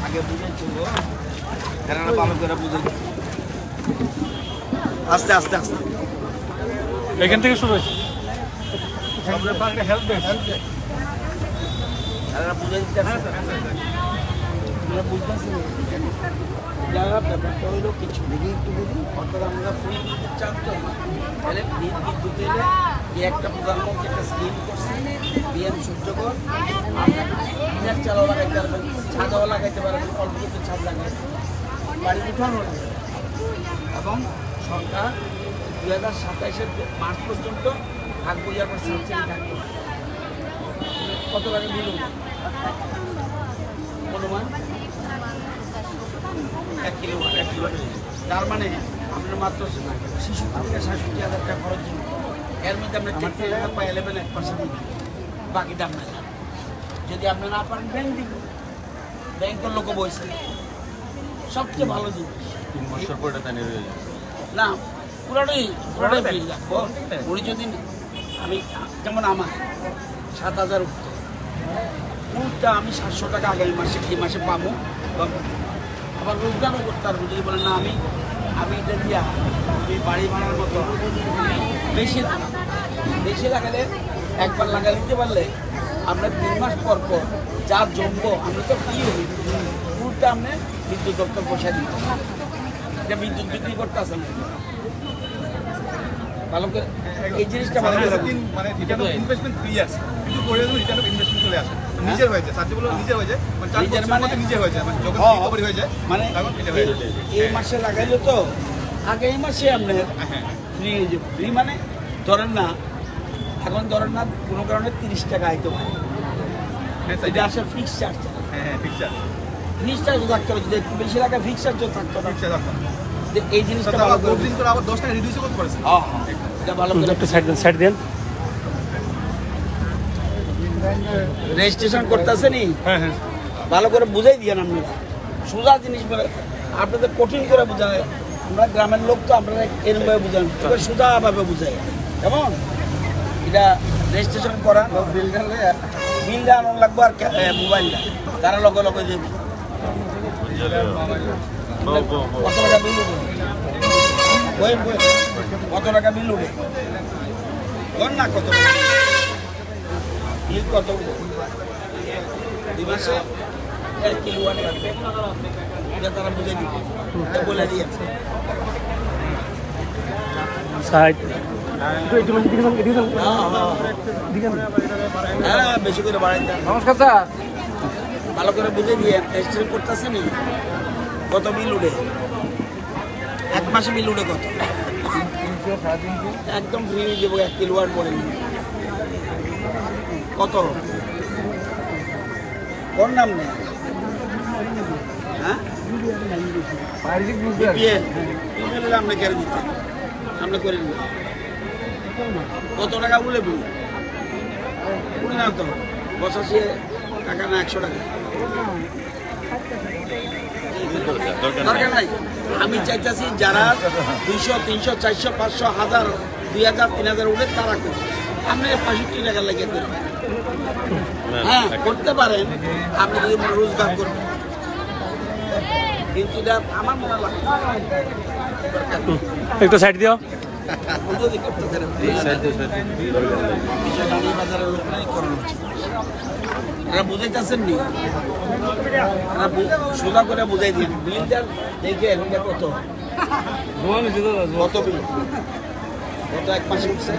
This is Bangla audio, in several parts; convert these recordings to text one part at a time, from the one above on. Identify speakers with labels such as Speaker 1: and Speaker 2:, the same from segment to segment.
Speaker 1: আগে বুঝে চলবো ভালো করে বুঝে আস্তে আস্তে আস্তে
Speaker 2: এখান থেকে শুরু হয়েছে হেল্প
Speaker 1: বুঝে দিতে বুঝতেছি ব্যাপারটা হইলো কিছু দিকে একটু বুঝি অর্থাৎ আমরা ফ্রি বিদ্যুৎ চাপ তো তাহলে ফ্রি বিদ্যুৎ এলে এই একটা প্রধানমন্ত্রী একটা স্কিম করছে পিএম সূর্যকর আপনার চালাও লাগাইতে পারবেন ছাদাও লাগাইতে পারবেন অল্প কিছু ছাদ লাগাই বাড়ি উঠানো লাগে এবং সরকার 2027-এর মার্চ পর্যন্ত ভাগ বইয়ার পর সাবসিডি থাকবে কত টাকা দিল অনুমান 1 কিলোওয়াট তার মানে আপনার মাত্র 66,000 টাকা খরচ ছিল এর মধ্যে আপনার 11% বাকি দাম না যদি আপনি না পারেন ব্যাংক দিব ব্যাংকের লোক বসে সবচেয়ে ভালো জিনিস
Speaker 2: 3 বছর পরে এটা নিয়ে হয়ে যাবে
Speaker 1: না পুরোটাই বিল রাখবো উনি যদি আমি যেমন আমার 7,000 উঠতো উল্টা আমি 700 টাকা আগামী মাসে এই মাসে পাবো আবার রোজগারও করতে পারবো যদি বলেন না আমি এটা দিয়া আমি বাড়ি ভাড়ার মতো বেশি লাগালে একবার লাগা দিতে পারলে আমরা 3 মাস পর পর যা জমবো আমরা তো ফ্রি হই উল্টা আপনি বিদ্যুৎ দপ্তর পয়সা দিতে এটা বিদ্যুৎ বিক্রি করতে আসেন ভালো করে এই জিনিসটা ভালো করে
Speaker 3: মানে ইনভেস্টমেন্ট ফ্রি আছে কিন্তু করে দেবো রিটার্ন অফ ইনভেস্টমেন্ট চলে আসে নিজের হয়ে যায় সাথে বলো নিজের হয়ে যায় মানে 4 বছরের মধ্যে নিজে হয়ে যায় মানে যখন রিকভারি হয়ে যায়
Speaker 1: মানে
Speaker 3: তখন এটা হয়ে যায়
Speaker 1: এই মাসে লাগাইলো তো আগে এই মাসে আপনি ফ্রি হয়ে যাবে ফ্রি মানে ধরেন না এখন ধরেন না কোনো কারণে 30 টাকা আইতে পারে এটা আসে fix charge
Speaker 3: fix charge
Speaker 1: fix charge থাকতে হবে যদি একটু বেশি লাগা ফিক্স চার্জ থাকতো না এই জিনিসটা ভালো করে
Speaker 3: দিন করে আবার 10 টাকা রিডিউস করতে পারে
Speaker 1: এটা ভালো করে
Speaker 2: একটু সাইড দেন
Speaker 1: রেজিস্ট্রেশন করতেছে নি
Speaker 2: হ্যাঁ
Speaker 1: ভালো করে বুঝাই দিয়েন আপনারা সোজা জিনিস বলে আপনাদের কঠিন করে বোঝায় আমরা গ্রামের লোক তো আপনারা এরকমভাবে বুঝান সোজাভাবে বুঝাই কেমন এটা রেজিস্ট্রেশন করা বিলটা আনার লাগবো আর মোবাইলটা তারা লগে লগে দেবে কত টাকা বিল উঠে কত টাকা বিল উঠে ধর না কত বিল কত 2 মাসে 1 কিলোওয়াট লাগবে এটা তারা বুঝে দিবে বলে দিয়েছে
Speaker 2: সাইড
Speaker 1: হ্যাঁ বেশি করে বাড়াই দেন
Speaker 2: নমস্কার স্যার
Speaker 1: ভালো করে বুঝে দিয়ে রেজিস্ট্রেশন করতেছে নি কত বিল উঠে 1 মাসে বিল উঠে কত একদম ফ্রি হয়ে যাবো 1 কিলোওয়াট পরে কত কোন নাম নেই হ্যাঁ আমরা কেন দিতে আমরা করে নিব কত টাকা বলে না তো 85 টাকা না 100 টাকা দরকার নাই আমি চাইতেছি যারা 200 300 400 500 1000 2000 3000 উঠে তারা করে আপনি 65 টাকা লেগে দেবেন হ্যাঁ করতে পারেন আপনি যদি রোজগার করবেন কিন্তু আমার মনে লাগে
Speaker 2: একটু সাইড দিও
Speaker 1: বুঝাইতেছেন নি সোজা করে বুঝাই দিন বিলটা দেখে কত কত বিল কত 1 মাসে উঠছে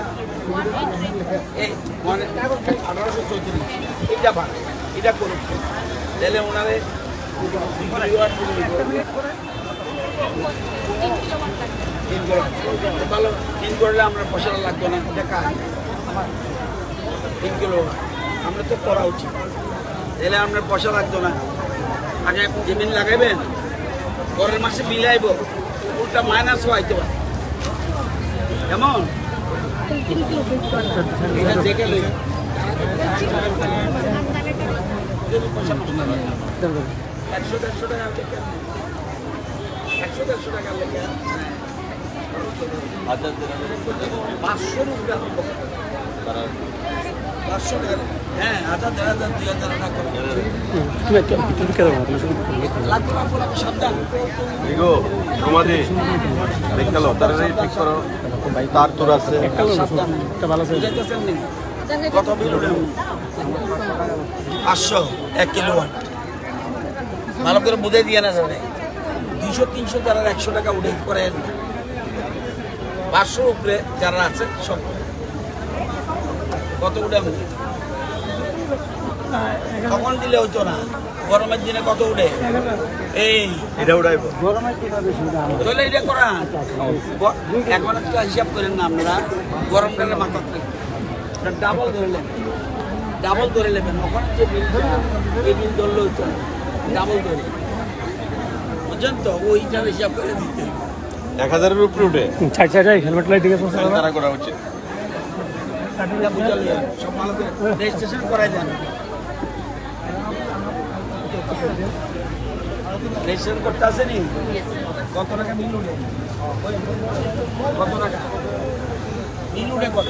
Speaker 1: মানে 1834 এটা ভাড়া এটা করুন তাহলে ওনারে ভালো 3 করলে আমরা পয়সা লাগতো না দেখা 3 কিলো আমরা তো করা উচিত তাহলে আপনার পয়সা লাগতো না আগে জমিন লাগাইবেন পরের মাসে বিল আইব ওটা মাইনাসও আইতে পারে কেমন এটা দেখে লই পয়সা নষ্ট না 100-150 টাকা 100-150 টাকা লেগে 500 রুপিয়া 500 টাকা হ্যাঁ 1000 1500 2000 টাকা করে
Speaker 2: তুমি কে দাও
Speaker 1: লাগবে না পুরো সাবধান
Speaker 4: এগো সমাধি দেখালো তারে ঠিক করো তার তোর আছে
Speaker 1: সাবধান
Speaker 2: একটা ভালো আছে
Speaker 1: বুঝাইতেছেন নি কত বিল উঠে 500 1 কিলোওয়াট ভালো করে বুঝাই দিয়ে না যাবে 200 300 যারা 100 টাকা উঠে করেন 500 উপরে যারা আছে সব কত উঠে আমি তখন দিলে হইতো না গরমের দিনে কত উঠে এই
Speaker 4: এটা উড়াইবো
Speaker 1: তাহলে এটা করা এখন একটা হিসাব করেন না আপনারা গরমকালে মাথা ডাবল ধরে নেবেন ওখানে যে বিলটা এই বিল ধরলে হইতো না ডাবল ধরে বুঝছেন তো ওইটার হিসাব করে দিতে
Speaker 4: 1000 এর উপরে উঠে
Speaker 2: ছাড় ছাড় হেলমেট লাই ঠিক আছে
Speaker 4: তারা করা উচিত
Speaker 1: এটা বুঝালি সব ভালো করে রেজিস্ট্রেশন করাই দেন রেজিস্ট্রেশন করতে আসেনি কত টাকা বিল উঠে কত টাকা বিল উঠে কত